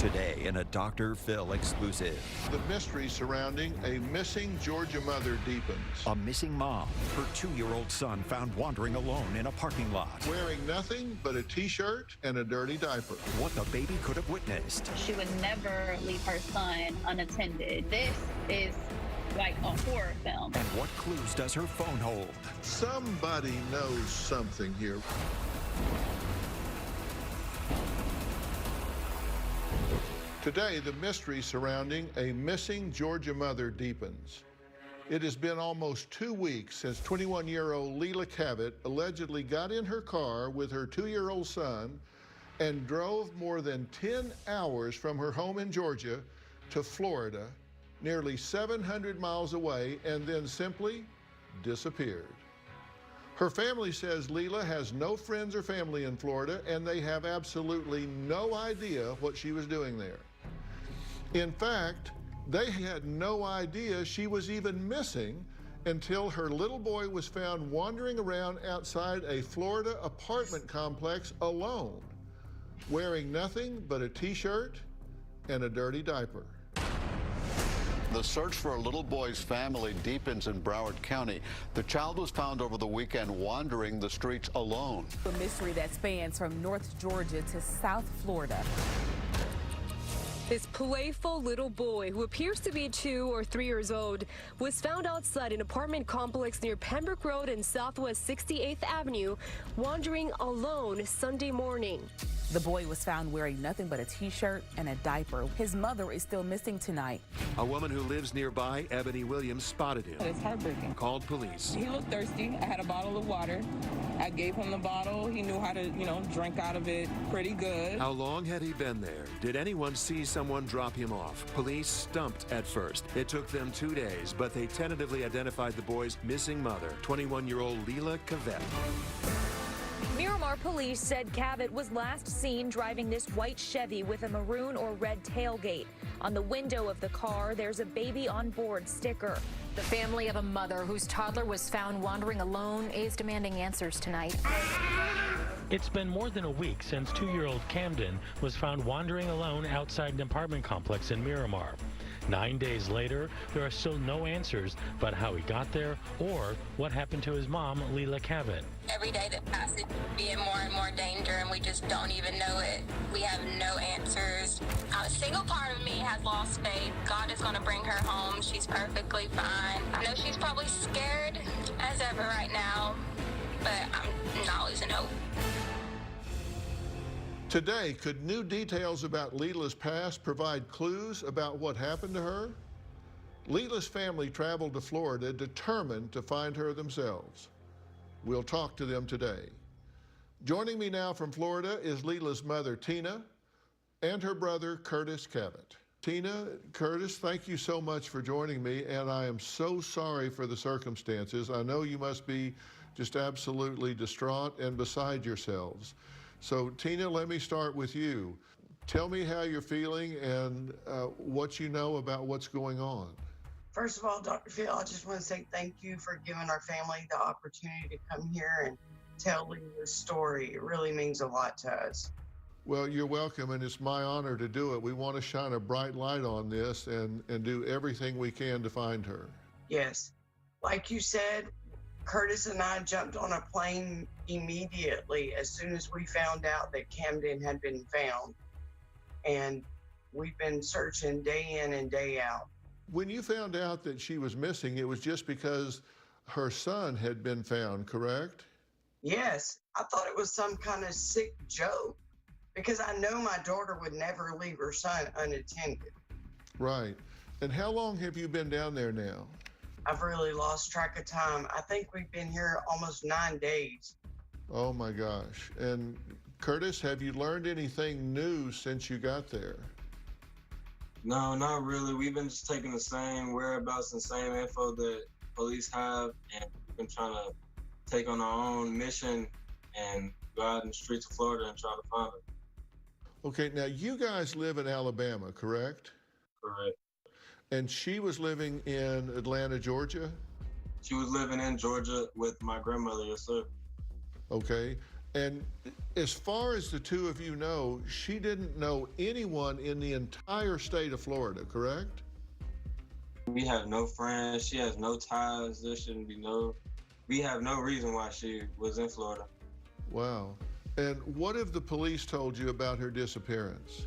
Today in a Dr. Phil exclusive. The mystery surrounding a missing Georgia mother deepens. A missing mom, her 2-year-old son found wandering alone in a parking lot. Wearing nothing but a t-shirt and a dirty diaper. What the baby could have witnessed. She would never leave her son unattended. This is like a horror film. And what clues does her phone hold? Somebody knows something here. Today, the mystery surrounding a missing Georgia mother deepens. It has been almost 2 weeks since 21-year-old Leila Cavett allegedly got in her car with her 2-year-old son and drove more than 10 hours from her home in Georgia to Florida, nearly 700 miles away, and then simply disappeared. Her family says Leila has no friends or family in Florida, and they have absolutely no idea what she was doing there. In fact, they had no idea she was even missing until her little boy was found wandering around outside a Florida apartment complex alone, wearing nothing but a t-shirt and a dirty diaper. The search for a little boy's family deepens in Broward County. The child was found over the weekend wandering the streets alone. A mystery that spans from North Georgia to South Florida. This playful little boy, who appears to be 2 or 3 years old, was found outside an apartment complex near Pembroke Road and Southwest 68th Avenue, wandering alone Sunday morning. The boy was found wearing nothing but a t-shirt and a diaper. His mother is still missing tonight. A woman who lives nearby, Ebony Williams, spotted him. It's heartbreaking. Called police. He looked thirsty. I had a bottle of water. I gave him the bottle. He knew how to, drink out of it pretty good. How long had he been there? Did anyone see someone drop him off? Police stumped at first. It took them 2 days, but they tentatively identified the boy's missing mother, 21-year-old Leila Cavett. Miramar police said Cavett was last seen driving this white Chevy with a maroon or red tailgate. On the window of the car, there's a baby on board sticker. The family of a mother whose toddler was found wandering alone is demanding answers tonight. It's been more than a week since 2-year-old Camden was found wandering alone outside an apartment complex in Miramar. 9 days later, there are still no answers about how he got there or what happened to his mom, Leila Cavett. Every day that passes, be in more and more danger, and we just don't even know it. We have no answers. A single part of me has lost faith. God is going to bring her home. She's perfectly fine. I know she's probably scared as ever right now, but I'm not losing hope. Today, could new details about Leila's past provide clues about what happened to her? Leila's family traveled to Florida determined to find her themselves. We'll talk to them today. Joining me now from Florida is Leila's mother, Tina, and her brother, Curtis Cavett. Tina, Curtis, thank you so much for joining me, and I am so sorry for the circumstances. I know you must be just absolutely distraught and beside yourselves. So, Tina, let me start with you. Tell me how you're feeling and what you know about what's going on. First of all, Dr. Phil, I just want to say thank you for giving our family the opportunity to come here and tell Leila's story. It really means a lot to us. Well, you're welcome, and it's my honor to do it. We want to shine a bright light on this and do everything we can to find her. Yes. Like you said, Curtis and I jumped on a plane immediately as soon as we found out that Camden had been found. And we've been searching day in and day out. When you found out that she was missing, it was just because her son had been found, correct? Yes. I thought it was some kind of sick joke because I know my daughter would never leave her son unattended. Right. And how long have you been down there now? I've really lost track of time. I think we've been here almost 9 days. Oh my gosh. And Curtis, have you learned anything new since you got there? No, not really. We've been just taking the same whereabouts and same info that police have, and we've been trying to take on our own mission and go out in the streets of Florida and try to find her. Okay, now you guys live in Alabama, correct? Correct. And she was living in Atlanta, Georgia? She was living in Georgia with my grandmother, yes, sir. Okay. And as far as the two of you know, she didn't know anyone in the entire state of Florida, correct? We have no friends. She has no ties. There shouldn't be no. We have no reason why she was in Florida. Wow. And what have the police told you about her disappearance?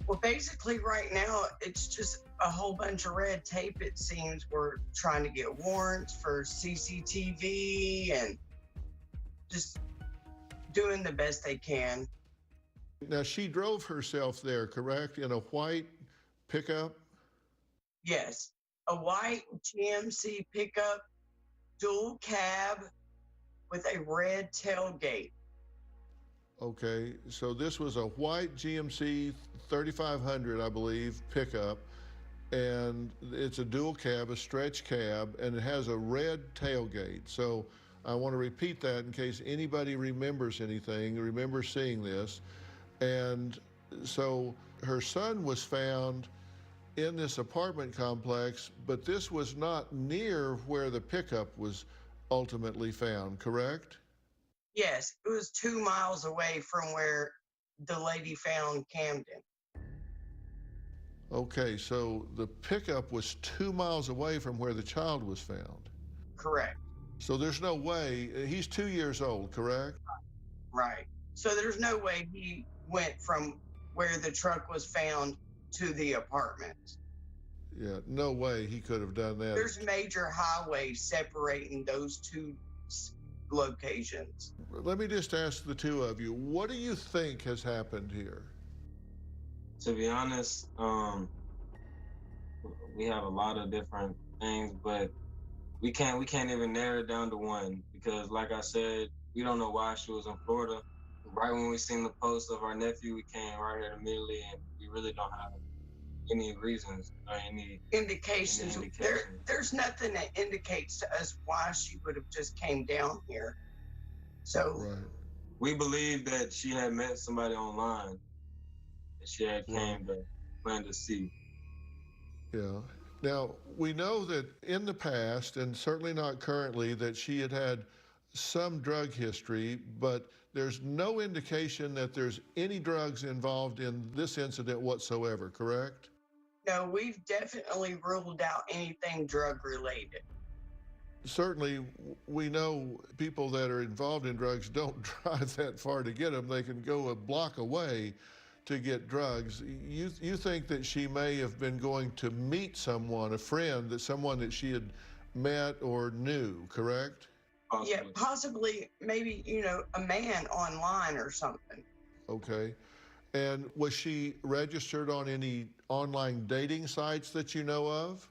Well, basically right now, it's just a whole bunch of red tape, it seems. We're trying to get warrants for CCTV and just doing the best they can. Now, she drove herself there, correct? In a white pickup? Yes, a white GMC pickup, dual cab with a red tailgate. Okay, so this was a white GMC 3500, I believe, pickup, and it's a dual cab, a stretch cab, and it has a red tailgate. So I want to repeat that in case anybody remembers anything, remembers seeing this. And so her son was found in this apartment complex, but this was not near where the pickup was ultimately found, correct? Yes, it was 2 miles away from where the lady found Camden. Okay, so the pickup was 2 miles away from where the child was found. Correct. So there's no way, he's 2 years old, correct? Right. So there's no way he went from where the truck was found to the apartment. Yeah, no way he could have done that. There's major highways separating those two locations. Let me just ask the two of you, what do you think has happened here? To be honest, we have a lot of different things, but we can't even narrow it down to one because, like I said, we don't know why she was in Florida. Right when we seen the post of our nephew, we came right here immediately, and we really don't have any reasons or any indications. There's nothing that indicates to us why she would have just came down here. So right. We believe that she had met somebody online that she had came to plan to see. Yeah. Now, we know that in the past, and certainly not currently, that she had some drug history, but there's no indication that there's any drugs involved in this incident whatsoever, correct? No, we've definitely ruled out anything drug related. Certainly, we know people that are involved in drugs don't drive that far to get them. They can go a block away to get drugs. You think that she may have been going to meet someone, a friend, someone that she had met or knew, correct? Possibly. Yeah, possibly, maybe, a man online or something. Okay. And was she registered on any online dating sites that you know of?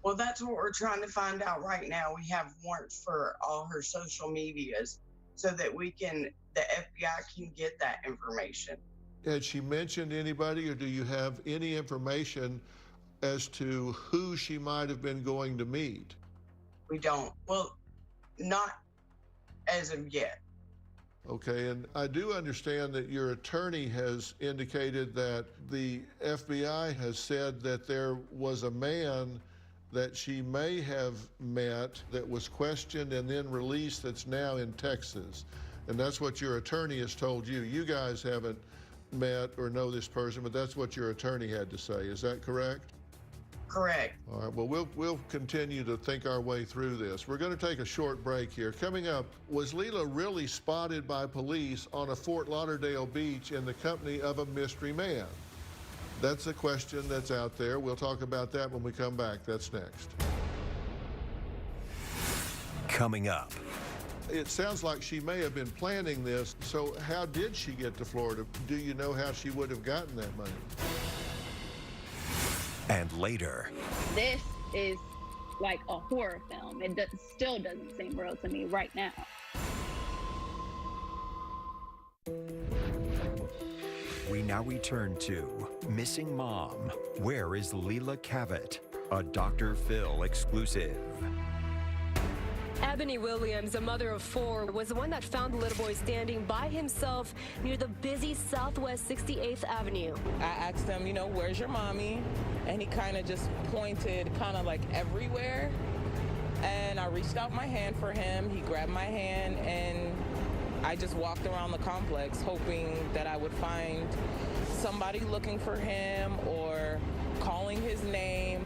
Well, that's what we're trying to find out right now. We have warrants for all her social medias so that the FBI can get that information. Had she mentioned anybody, or do you have any information as to who she might have been going to meet? We don't. Well, not as of yet. Okay, and I do understand that your attorney has indicated that the FBI has said that there was a man that she may have met that was questioned and then released that's now in Texas. And that's what your attorney has told you. You guys haven't met or know this person, but that's what your attorney had to say. Is that correct? Correct. All right, well, we'll continue to think our way through this. We're going to take a short break here. Coming up, was Leila really spotted by police on a Fort Lauderdale beach in the company of a mystery man? That's a question that's out there. We'll talk about that when we come back. That's next. Coming up. It sounds like she may have been planning this. So how did she get to Florida? Do you know how she would have gotten that money? And later. This is like a horror film. It still doesn't seem real to me right now. We now return to Missing Mom. Where is Leila Cavett? A Dr. Phil exclusive. Ebony Williams, a mother of 4, was the one that found the little boy standing by himself near the busy Southwest 68th Avenue. I asked him, where's your mommy? And he kind of just pointed like everywhere. And I reached out my hand for him. He grabbed my hand and I just walked around the complex hoping that I would find somebody looking for him or calling his name.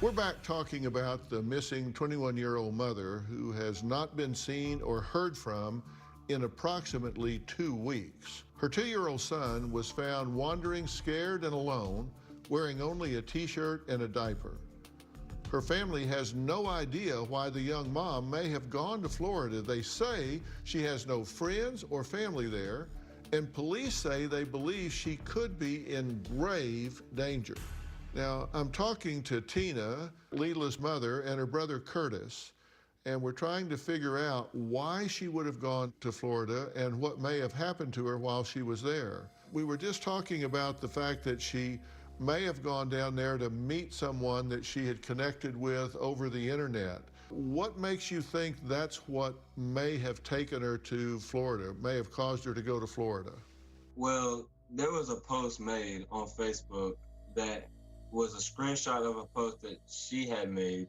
We're back talking about the missing 21-year-old mother who has not been seen or heard from in approximately 2 weeks. Her 2-year-old son was found wandering scared and alone, wearing only a t-shirt and a diaper. Her family has no idea why the young mom may have gone to Florida. They say she has no friends or family there, and police say they believe she could be in grave danger. Now, I'm talking to Tina, Leila's mother, and her brother Curtis, and we're trying to figure out why she would have gone to Florida and what may have happened to her while she was there. We were just talking about the fact that she may have gone down there to meet someone that she had connected with over the internet. What makes you think that's what may have taken her to Florida, may have caused her to go to Florida? Well, there was a post made on Facebook that was a screenshot of a post that she had made.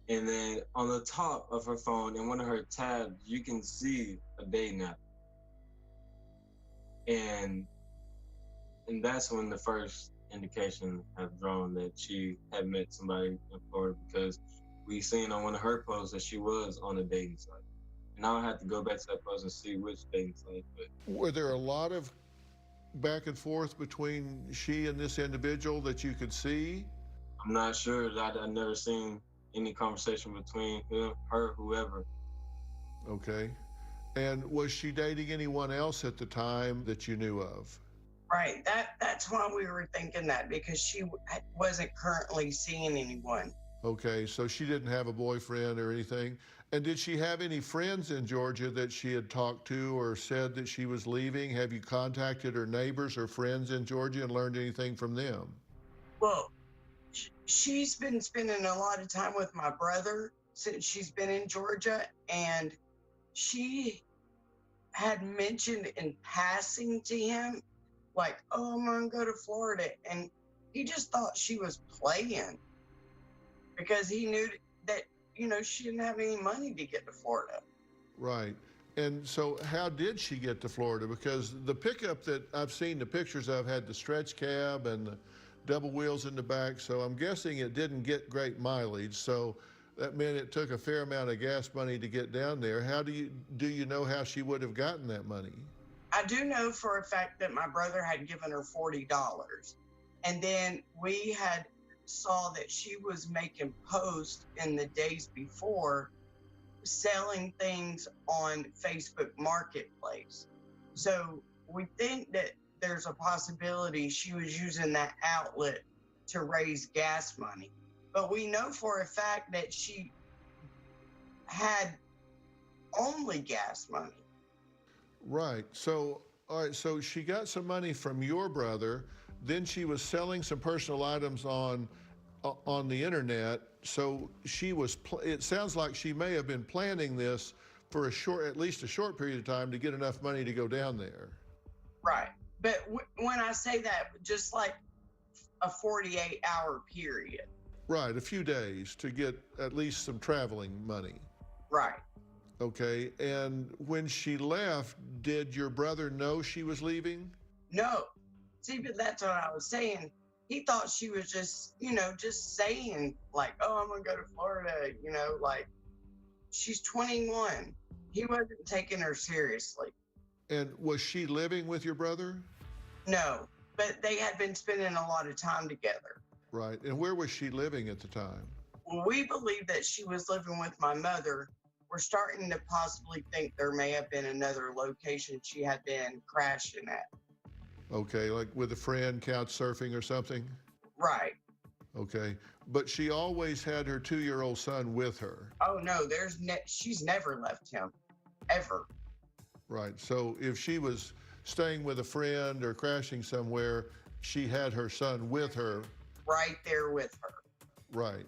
And then on the top of her phone, in one of her tabs, you can see a dating app. And that's when the first indication have drawn that she had met somebody in Florida, because we seen on one of her posts that she was on a dating site. And I'll have to go back to that post and see which dating site. But were there a lot of back and forth between she and this individual that you could see? I'm not sure. I never seen any conversation between him, her, whoever. Okay. And was she dating anyone else at the time that you knew of? Right. That's why we were thinking that, because she wasn't currently seeing anyone. Okay, so she didn't have a boyfriend or anything. And did she have any friends in Georgia that she had talked to or said that she was leaving? Have you contacted her neighbors or friends in Georgia and learned anything from them? Well, she's been spending a lot of time with my brother since she's been in Georgia, and she had mentioned in passing to him, like, oh, I'm gonna go to Florida. And he just thought she was playing, because he knew that, you know, she didn't have any money to get to Florida. Right. And so how did she get to Florida? Because the pickup that I've seen the pictures of had the stretch cab and the double wheels in the back, so I'm guessing it didn't get great mileage. So that meant it took a fair amount of gas money to get down there. How do you know how she would have gotten that money? I do know for a fact that my brother had given her $40. And then we had saw that she was making posts in the days before selling things on Facebook Marketplace. So we think that there's a possibility she was using that outlet to raise gas money. But we know for a fact that she had only gas money. Right. So, all right, so she got some money from your brother, then she was selling some personal items on the internet. So she was, it sounds like she may have been planning this for at least a short period of time to get enough money to go down there. Right. But when I say that, just like a 48-hour period. Right, a few days to get at least some traveling money. Right. Okay, and when she left, did your brother know she was leaving? No. See, but that's what I was saying. He thought she was just, you know, just saying like, oh, I'm gonna go to Florida, you know, like she's 21. He wasn't taking her seriously. And was she living with your brother? No, but they had been spending a lot of time together. Right, and where was she living at the time? We believe that she was living with my mother. We're starting to possibly think there may have been another location she had been crashing at. Okay, like with a friend, couch surfing or something? Right. Okay, but she always had her 2-year-old son with her. Oh no, she's never left him, ever. Right, so if she was staying with a friend or crashing somewhere, she had her son with her. Right there with her. Right.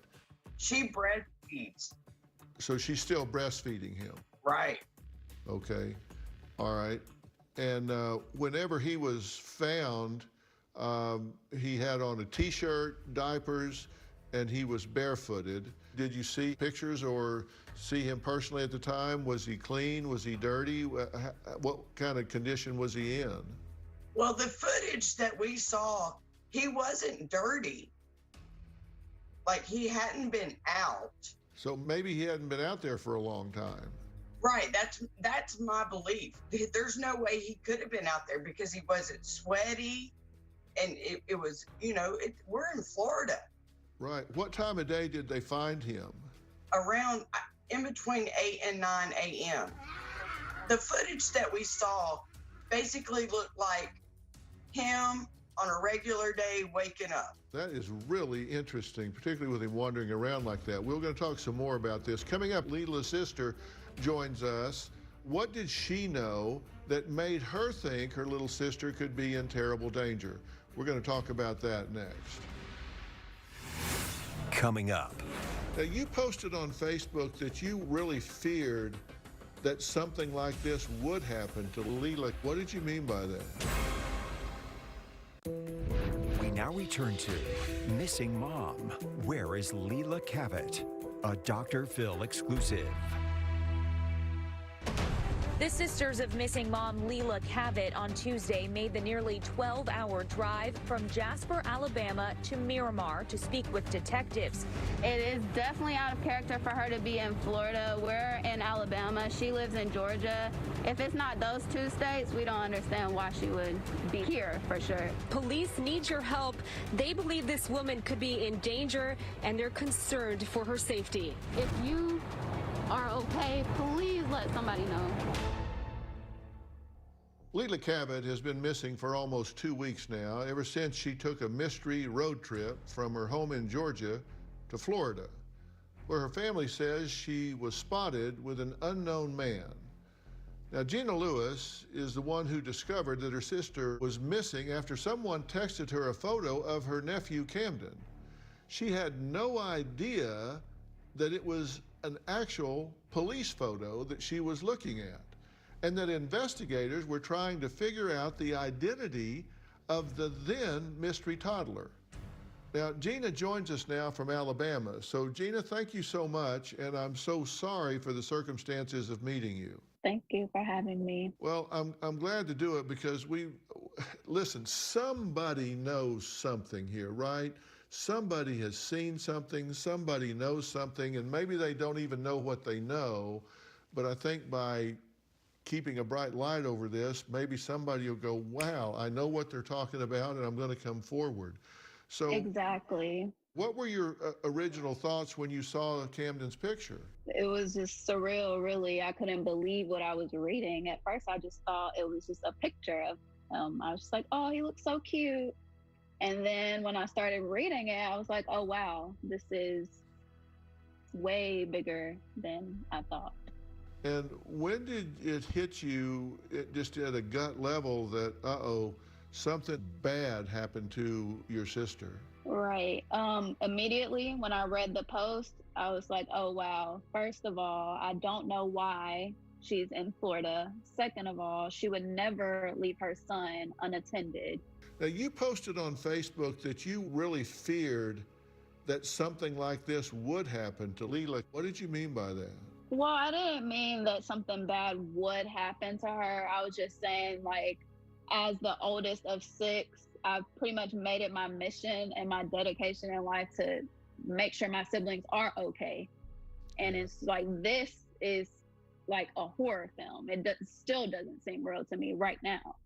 She breastfeeds. So she's still breastfeeding him? Right. Okay, all right. And whenever he was found, he had on a t-shirt, diapers, and he was barefooted. Did you see pictures or see him personally at the time? Was he clean? Was he dirty? What kind of condition was he in? Well, the footage that we saw, he wasn't dirty. Like, he hadn't been out. So maybe he hadn't been out there for a long time. Right, that's my belief. There's no way he could have been out there because he wasn't sweaty, and it was, we're in Florida. Right. What time of day did they find him? Around in between 8 and 9 a.m. The footage that we saw basically looked like him on a regular day waking up. That is really interesting, particularly with him wandering around like that. We're going to talk some more about this. Coming up, Leila's sister joins us. What did she know that made her think her little sister could be in terrible danger? We're going to talk about that next. Coming up. Now, you posted on Facebook that you really feared that something like this would happen to Leila. What did you mean by that? We now return to Missing Mom. Where is Leila Cavett? A Dr. Phil exclusive. The sisters of missing mom Leila Cavett on Tuesday made the nearly 12-hour drive from Jasper, Alabama to Miramar to speak with detectives. It is definitely out of character for her to be in Florida. We're in Alabama. She lives in Georgia. If it's not those two states, we don't understand why she would be here for sure. Police need your help. They believe this woman could be in danger, and they're concerned for her safety. If you are okay, please let somebody know. Leila Cavett has been missing for almost 2 weeks now, ever since she took a mystery road trip from her home in Georgia to Florida, where her family says she was spotted with an unknown man. Now, Gina Lewis is the one who discovered that her sister was missing after someone texted her a photo of her nephew, Camden. She had no idea that it was an actual police photo that she was looking at, and that investigators were trying to figure out the identity of the then mystery toddler. Now, Gina joins us now from Alabama. So, Gina, thank you so much, and I'm so sorry for the circumstances of meeting you. Thank you for having me. Well, I'm glad to do it because listen, somebody knows something here, right? Somebody has seen something, somebody knows something, and maybe they don't even know what they know, but I think by keeping a bright light over this, maybe somebody will go, wow, I know what they're talking about, and I'm going to come forward. So Exactly. what were your original thoughts when you saw Camden's picture? It was just surreal, really. I couldn't believe what I was reading. At first, I just thought it was just a picture of him. I was just like, oh, he looks so cute. And then when I started reading it, I was like, oh, wow, this is way bigger than I thought. And when did it hit you, just at a gut level, that, uh-oh, something bad happened to your sister? Right. Immediately when I read the post, I was like, oh, wow. First of all, I don't know why she's in Florida. Second of all, she would never leave her son unattended. Now, you posted on Facebook that you really feared that something like this would happen to Leila. What did you mean by that? Well, I didn't mean that something bad would happen to her. I was just saying, like, as the oldest of 6, I've pretty much made it my mission and my dedication in life to make sure my siblings are okay. And it's like, this is like a horror film. It still doesn't seem real to me right now.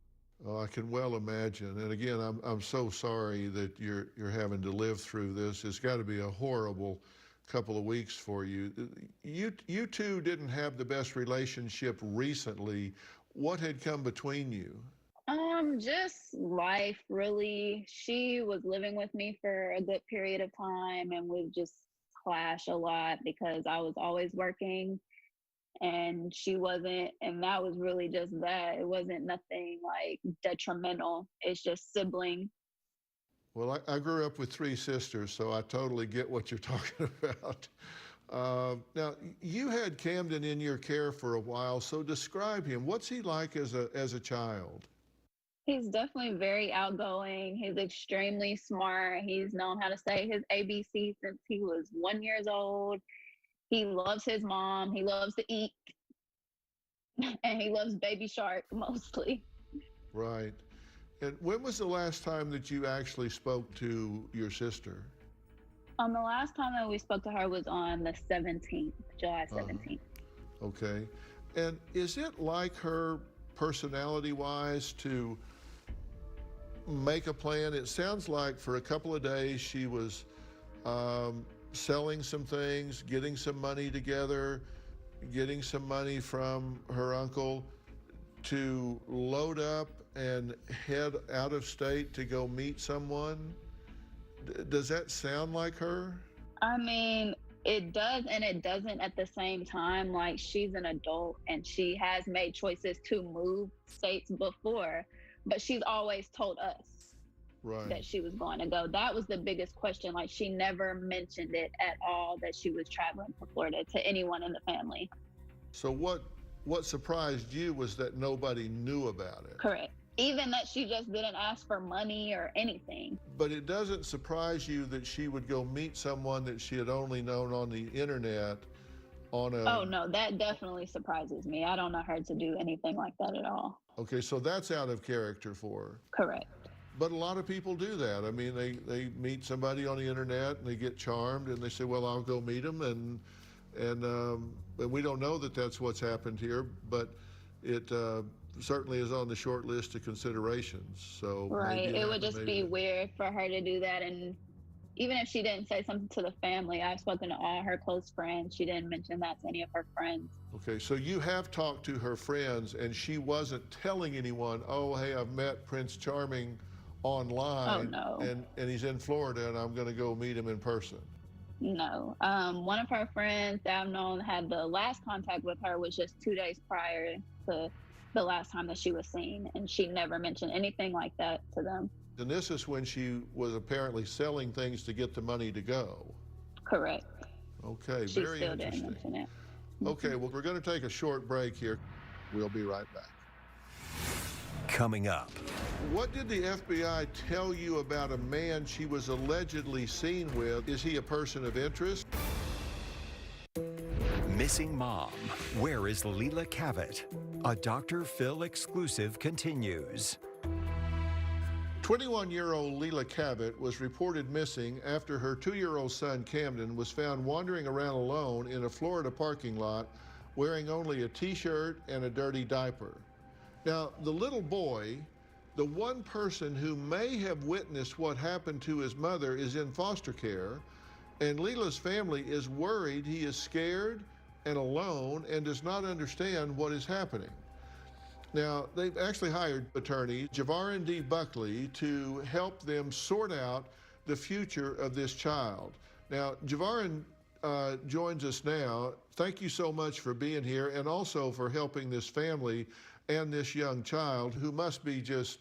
Oh, I can well imagine. And again, I'm so sorry that you're having to live through this. It's got to be a horrible couple of weeks for you. You two didn't have the best relationship recently. What had come between you? Just life, really. She was living with me for a good period of time, and we just clash a lot because I was always working and she wasn't, and that was really just that. It wasn't nothing like detrimental. It's just sibling. Well, I grew up with 3 sisters, so I totally get what you're talking about. Now, you had Camden in your care for a while, so describe him. What's he like as a child? He's definitely very outgoing. He's extremely smart. He's known how to say his ABC since he was 1 year old. He loves his mom. He loves to eat. And he loves Baby Shark mostly. Right. And when was the last time that you actually spoke to your sister? The last time that we spoke to her was on the 17th, July 17th. Okay. And is it like her personality-wise to make a plan? It sounds like for a couple of days she was selling some things, getting some money together, getting some money from her uncle to load up and head out of state to go meet someone. Does that sound like her? I mean, it does and it doesn't at the same time. Like, she's an adult and she has made choices to move states before, but she's always told us that she was going to go. That was the biggest question. Like, she never mentioned it at all that she was traveling to Florida to anyone in the family. So what surprised you was that nobody knew about it? Correct. Even that she just didn't ask for money or anything. But it doesn't surprise you that she would go meet someone that she had only known on the internet on a... Oh, no, that definitely surprises me. I don't know her to do anything like that at all. Okay, so that's out of character for her. Correct. But a lot of people do that. I mean, they meet somebody on the internet and they get charmed and they say, well, I'll go meet them. And we don't know that that's what's happened here, but it certainly is on the short list of considerations. So right, it would just be weird for her to do that. And even if she didn't say something to the family, I've spoken to all her close friends. She didn't mention that to any of her friends. Okay, so you have talked to her friends and she wasn't telling anyone, oh, hey, I've met Prince Charming online. Oh, no. And he's in Florida and I'm going to go meet him in person. No. One of her friends that I've known had the last contact with her was just 2 days prior to the last time that she was seen, and she never mentioned anything like that to them. And this is when she was apparently selling things to get the money to go. Correct. Okay, She very still interesting. didn't mention it. Okay, well, we're going to take a short break here. We'll be right back. Coming up. What did the FBI tell you about a man she was allegedly seen with? Is he a person of interest? Missing Mom. Where is Leila Cavett? A Dr. Phil exclusive continues. 21-year-old Leila Cavett was reported missing after her 2-year-old son Camden was found wandering around alone in a Florida parking lot wearing only a t-shirt and a dirty diaper. Now, the little boy, the one person who may have witnessed what happened to his mother, is in foster care, and Leila's family is worried he is scared and alone and does not understand what is happening. Now, they've actually hired attorney Javarin D. Buckley to help them sort out the future of this child. Now, Javarin joins us now. Thank you so much for being here and also for helping this family and this young child who must be just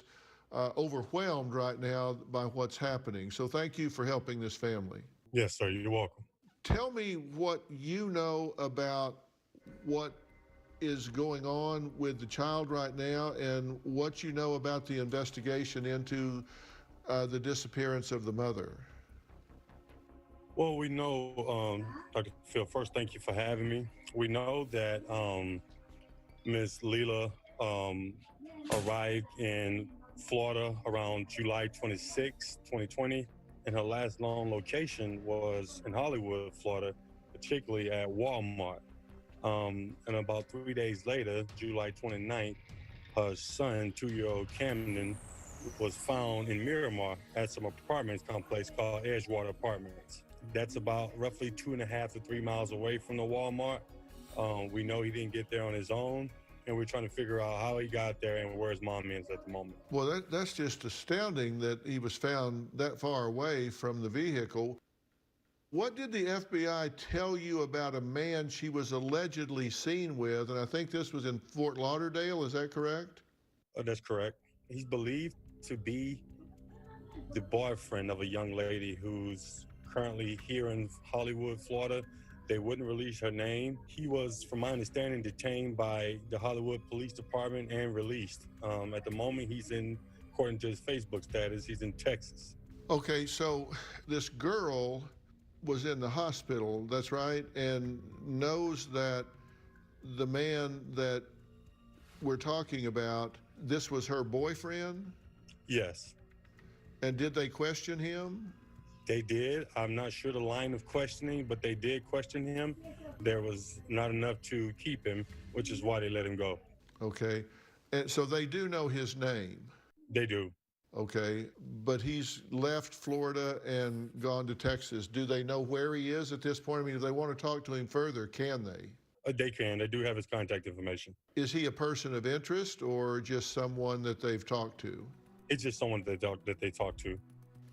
overwhelmed right now by what's happening. So thank you for helping this family. Yes, sir. You're welcome. Tell me what you know about what is going on with the child right now and what you know about the investigation into the disappearance of the mother. Well, we know, Dr. Phil, first, thank you for having me. We know that Ms. Leila arrived in Florida around July 26, 2020, and her last known location was in Hollywood, Florida, particularly at Walmart. And about 3 days later, July 29th, her son, 2-year-old Camden, was found in Miramar at some apartment complex called Edgewater Apartments. That's about roughly 2.5 to 3 miles away from the Walmart. We know he didn't get there on his own, and we're trying to figure out how he got there and where his mom is at the moment. Well, that's just astounding that he was found that far away from the vehicle. What did the FBI tell you about a man she was allegedly seen with? And I think this was in Fort Lauderdale, is that correct? That's correct. He's believed to be the boyfriend of a young lady who's currently here in Hollywood, Florida. They wouldn't release her name. He was, from my understanding, detained by the Hollywood Police Department and released. At the moment, he's in according to his Facebook status, he's in Texas. Okay, so this girl was in the hospital, that's right, and knows that the man that we're talking about, this was her boyfriend? Yes. And did they question him? They did. I'm not sure the line of questioning, but they did question him. There was not enough to keep him, which is why they let him go. Okay. And so they do know his name? They do. Okay. But he's left Florida and gone to Texas. Do they know where he is at this point? I mean, if they want to talk to him further, can they? They can. They do have his contact information. Is he a person of interest or just someone that they've talked to? It's just someone that they talk to.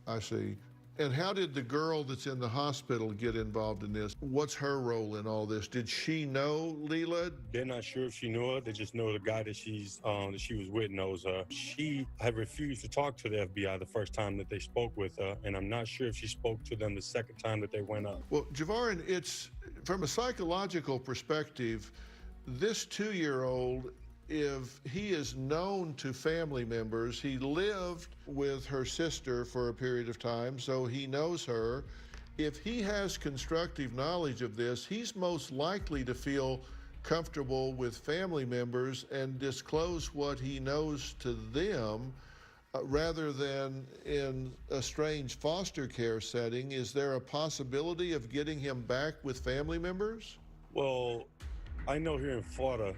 I see. And how did the girl that's in the hospital get involved in this? What's her role in all this? Did she know Leila? They're not sure if she knew her. They just know the guy that she was with knows her. She had refused to talk to the FBI the first time that they spoke with her, and I'm not sure if she spoke to them the second time that they went up. Well, Javarin, it's from a psychological perspective, this 2-year-old, if he is known to family members, he lived with her sister for a period of time, so he knows her. If he has constructive knowledge of this, he's most likely to feel comfortable with family members and disclose what he knows to them rather than in a strange foster care setting. Is there a possibility of getting him back with family members? Well, I know here in Florida,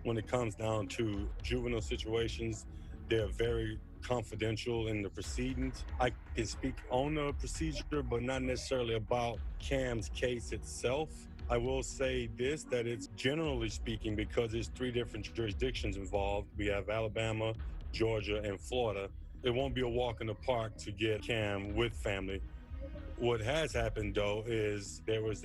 when it comes down to juvenile situations, they're very confidential in the proceedings. I can speak on the procedure, but not necessarily about Cam's case itself. I will say this, that it's generally speaking, because there's 3 different jurisdictions involved. We have Alabama, Georgia, and Florida. It won't be a walk in the park to get Cam with family. What has happened, though, is there was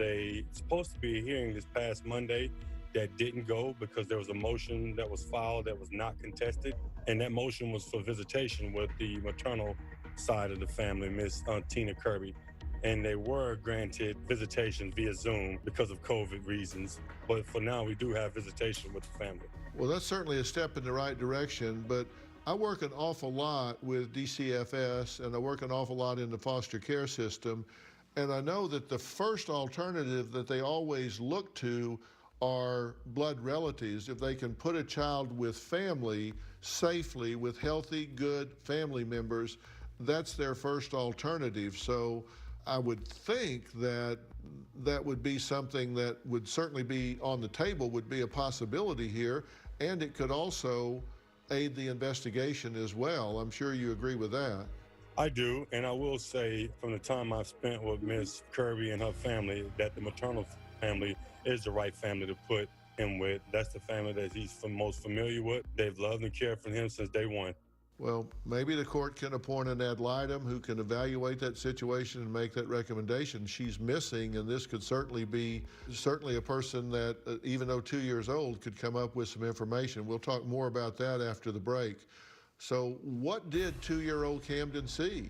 supposed to be a hearing this past Monday that didn't go because there was a motion that was filed that was not contested. And that motion was for visitation with the maternal side of the family, Miss Tina Kirby. And they were granted visitation via Zoom because of COVID reasons. But for now, we do have visitation with the family. Well, that's certainly a step in the right direction, but I work an awful lot with DCFS and I work an awful lot in the foster care system. And I know that the first alternative that they always look to are blood relatives. If they can put a child with family safely, with healthy, good family members, that's their first alternative. So I would think that that would be something that would certainly be on the table, would be a possibility here, and it could also aid the investigation as well. I'm sure you agree with that. I do, and I will say from the time I've spent with Ms. Kirby and her family that the maternal family is the right family to put him with. That's the family that he's most familiar with. They've loved and cared for him since day one. Well, maybe the court can appoint an ad litem who can evaluate that situation and make that recommendation. She's missing, and this could certainly be a person that, even though 2 years old, could come up with some information. We'll talk more about that after the break. So what did 2-year-old Camden see?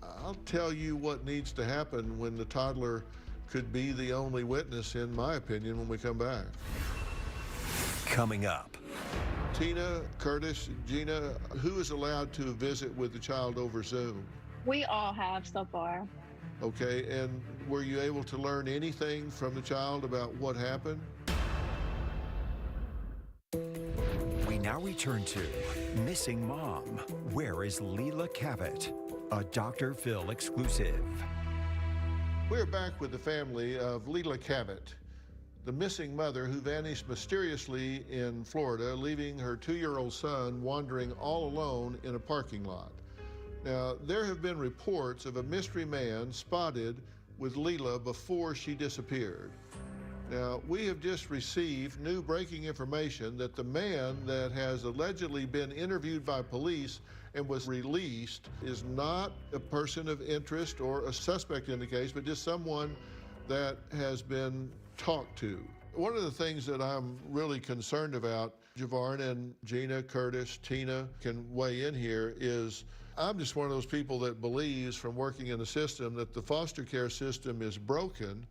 I'll tell you what needs to happen when the toddler could be the only witness, in my opinion, when we come back. Coming up. Tina, Curtis, Gina, who is allowed to visit with the child over Zoom? We all have so far. Okay, and were you able to learn anything from the child about what happened? We now return to Missing Mom. Where is Leila Cavett? A Dr. Phil exclusive. We're back with the family of Leila Cavett, the missing mother who vanished mysteriously in Florida, leaving her 2-year-old son wandering all alone in a parking lot. Now, there have been reports of a mystery man spotted with Leila before she disappeared. Now, we have just received new breaking information that the man that has allegedly been interviewed by police and was released is not a person of interest or a suspect in the case, but just someone that has been talked to. One of the things that I'm really concerned about, Javarin and Gina, Curtis, Tina can weigh in here, is I'm just one of those people that believes from working in the system that the foster care system is broken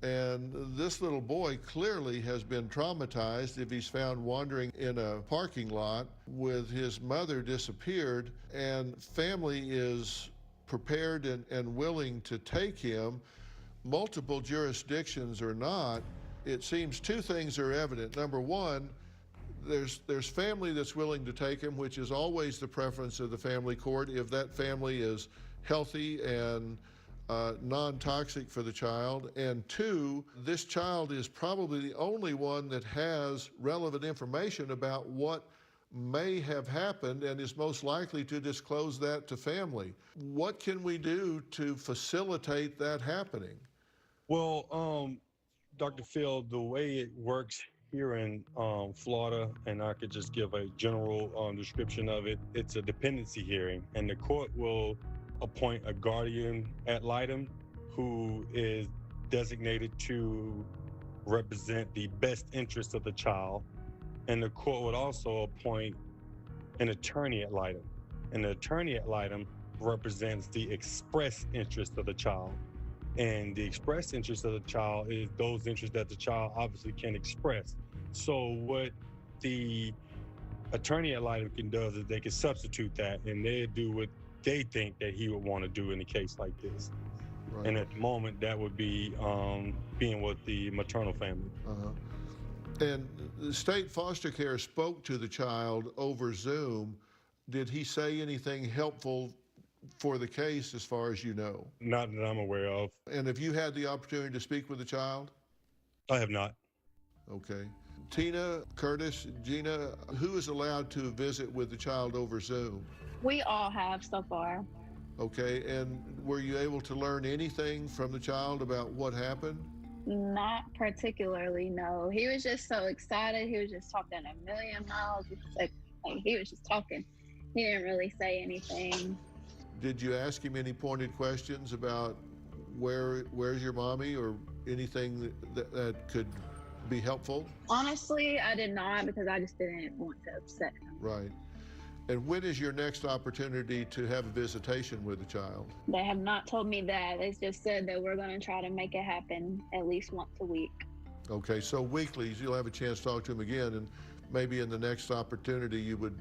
And this little boy clearly has been traumatized if he's found wandering in a parking lot with his mother disappeared, and family is prepared and willing to take him, multiple jurisdictions or not. It seems two things are evident. Number one, there's family that's willing to take him, which is always the preference of the family court if that family is healthy and non-toxic for the child. And two, this child is probably the only one that has relevant information about what may have happened and is most likely to disclose that to family. What can we do to facilitate that happening? Well, Dr. Phil, the way it works here in Florida, and I could just give a general description of it, it's a dependency hearing, and the court will appoint a guardian ad litem who is designated to represent the best interests of the child. And the court would also appoint an attorney ad litem. And the attorney ad litem represents the express interest of the child. And the express interest of the child is those interests that the child obviously can express. So what the attorney ad litem can do is they can substitute that, and they do what they think that he would want to do in a case like this. Right. And at the moment, that would be being with the maternal family. And the state foster care spoke to the child over Zoom. Did he say anything helpful for the case as far as you know? Not that I'm aware of. And have you had the opportunity to speak with the child? I have not. Okay. Tina, Curtis, Gina, who is allowed to visit with the child over Zoom? We all have so far. Okay, and were you able to learn anything from the child about what happened? Not particularly, no. He was just so excited. He was just talking a million miles. Like he was just talking. He didn't really say anything. Did you ask him any pointed questions about where's your mommy or anything that could be helpful? Honestly, I did not, because I just didn't want to upset him. Right. And when is your next opportunity to have a visitation with the child? They have not told me that. They just said that we're going to try to make it happen at least once a week. Okay, so weekly, you'll have a chance to talk to him again, and maybe in the next opportunity you would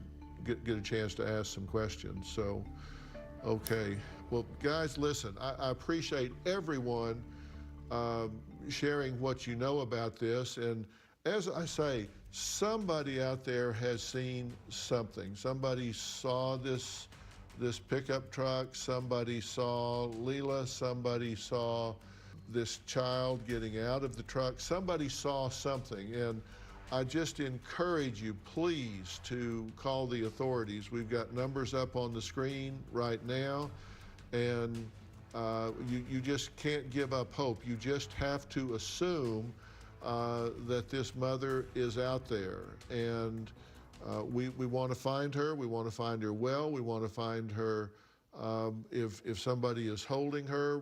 get a chance to ask some questions. So, okay. Well, guys, listen, I appreciate everyone sharing what you know about this. And as I say, somebody out there has seen something. Somebody saw this pickup truck. Somebody saw Leila. Somebody saw this child getting out of the truck. Somebody saw something. And I just encourage you, please, to call the authorities. We've got numbers up on the screen right now. And you just can't give up hope. You just have to assume that this mother is out there, and we want to find her. We want to find her well. We want to find her if somebody is holding her,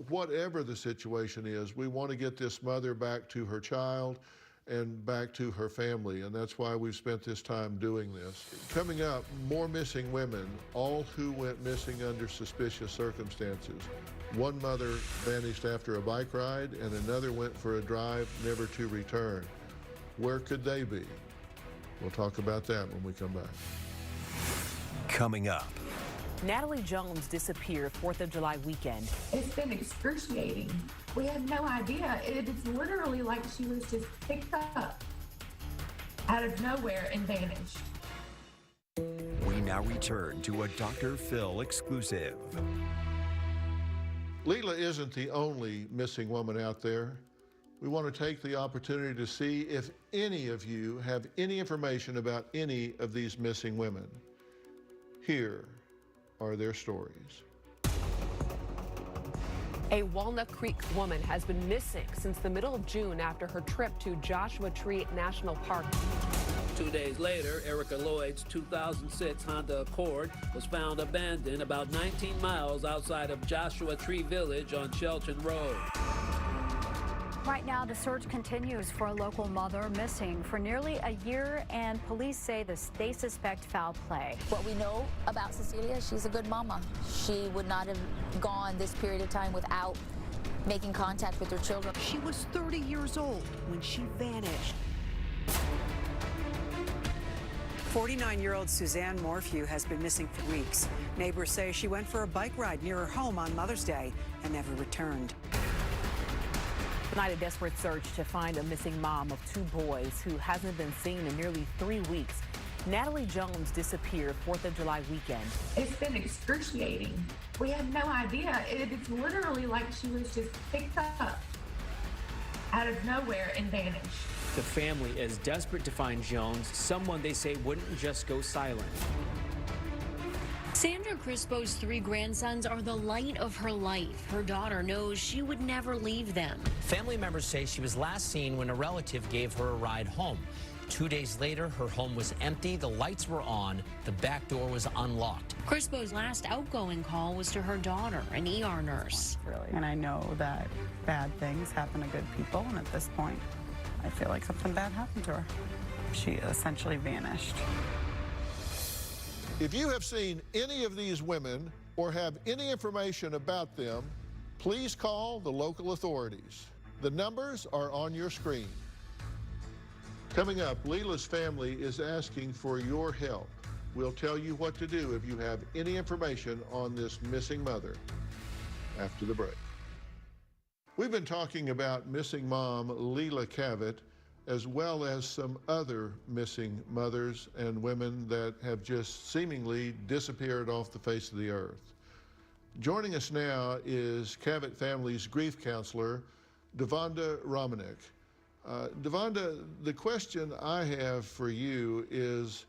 whatever the situation is. We want to get this mother back to her child and back to her family, and that's why we've spent this time doing this. Coming up, more missing women, all who went missing under suspicious circumstances. One mother vanished after a bike ride, and another went for a drive, never to return. Where could they be? We'll talk about that when we come back. Coming up. Natalie Jones disappeared 4th of July weekend. It's been excruciating. We had no idea. It's literally like she was just picked up out of nowhere and vanished. We now return to a Dr. Phil exclusive. Leila isn't the only missing woman out there. We want to take the opportunity to see if any of you have any information about any of these missing women. Here are their stories. A Walnut Creek woman has been missing since the middle of June after her trip to Joshua Tree National Park. 2 days later, Erica Lloyd's 2006 Honda Accord was found abandoned about 19 miles outside of Joshua Tree Village on Shelton Road. Right now, the search continues for a local mother missing for nearly a year, and police say they suspect foul play. What we know about Cecilia, she's a good mama. She would not have gone this period of time without making contact with their children. She was 30 years old when she vanished. 49-year-old Suzanne Morphew has been missing for weeks. Neighbors say she went for a bike ride near her home on Mother's Day and never returned. Tonight, a desperate search to find a missing mom of 2 boys who hasn't been seen in nearly 3 weeks. Natalie Jones disappeared 4th of July weekend. It's been excruciating. We have no idea. It's literally like she was just picked up out of nowhere and vanished. The family is desperate to find Jones, someone they say wouldn't just go silent. Sandra Crispo's 3 grandsons are the light of her life. Her daughter knows she would never leave them. Family members say she was last seen when a relative gave her a ride home. 2 days later, her home was empty, the lights were on, the back door was unlocked. Crispo's last outgoing call was to her daughter, an ER nurse. And I know that bad things happen to good people, and at this point, I feel like something bad happened to her. She essentially vanished. If you have seen any of these women or have any information about them, please call the local authorities. The numbers are on your screen. Coming up, Leila's family is asking for your help. We'll tell you what to do if you have any information on this missing mother after the break. We've been talking about missing mom Leila Cavett, as well as some other missing mothers and women that have just seemingly disappeared off the face of the earth. Joining us now is Cavett family's grief counselor, Devonda Romanek. Devonda, the question I have for you is,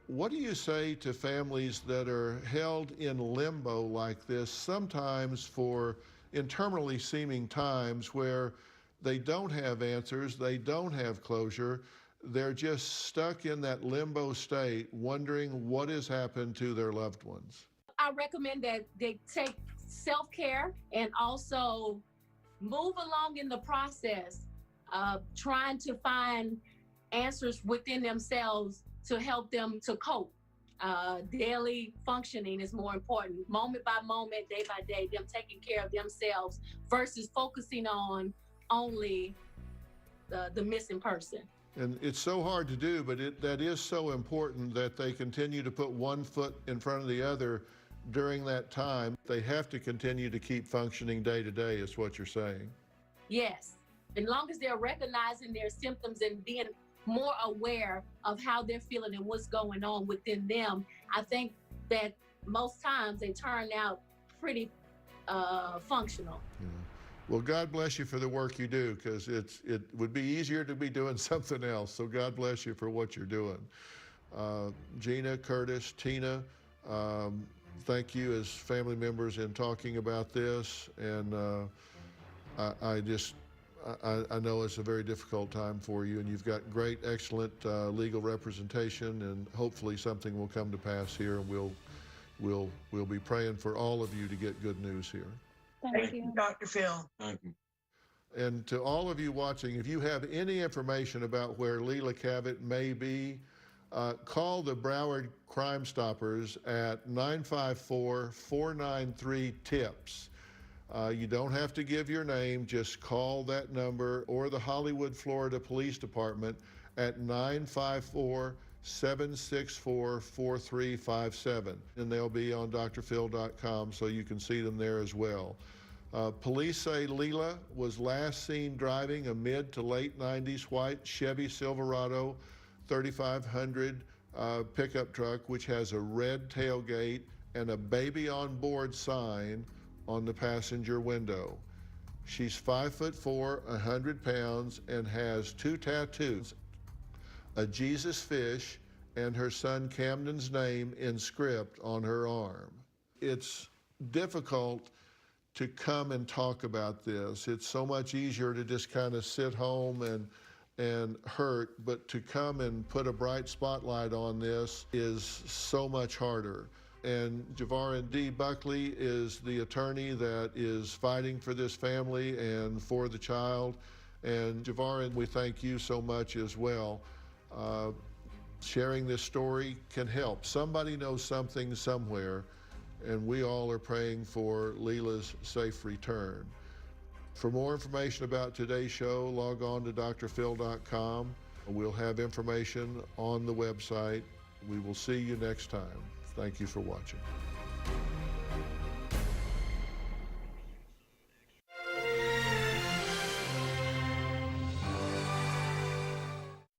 what do you say to families that are held in limbo like this, sometimes for interminably seeming times where they don't have answers, they don't have closure, they're just stuck in that limbo state, wondering what has happened to their loved ones? I recommend that they take self-care and also move along in the process of trying to find answers within themselves to help them to cope. Daily functioning is more important, moment by moment, day by day, them taking care of themselves versus focusing on only the missing person. And it's so hard to do, but that is so important that they continue to put one foot in front of the other during that time. They have to continue to keep functioning day to day, is what you're saying. Yes, as long as they're recognizing their symptoms and being more aware of how they're feeling and what's going on within them, I think that most times they turn out pretty functional. Yeah. Well, God bless you for the work you do, because it would be easier to be doing something else. So God bless you for what you're doing. Gina, Curtis, Tina, thank you as family members in talking about this. And I know it's a very difficult time for you, and you've got great, excellent legal representation, and hopefully something will come to pass here, and we'll be praying for all of you to get good news here. Thank you, Dr. Phil. Thank you. And to all of you watching, if you have any information about where Leila Cavett may be, call the Broward Crime Stoppers at 954-493-TIPS. You don't have to give your name, just call that number, or the Hollywood, Florida Police Department at 954-764-4357. And they'll be on drphil.com, so you can see them there as well. Police say Leila was last seen driving a mid to late 90s white Chevy Silverado 3500 pickup truck, which has a red tailgate and a baby on board sign on the passenger window. She's 5'4", 100 pounds, and has 2 tattoos, a Jesus fish and her son Camden's name in script on her arm. It's difficult to come and talk about this. It's so much easier to just kind of sit home and hurt, but to come and put a bright spotlight on this is so much harder. And Javarin D. Buckley is the attorney that is fighting for this family and for the child. And Javarin, we thank you so much as well. Sharing this story can help. Somebody knows something somewhere, and we all are praying for Leila's safe return. For more information about today's show, log on to drphil.com. We'll have information on the website. We will see you next time. Thank you for watching.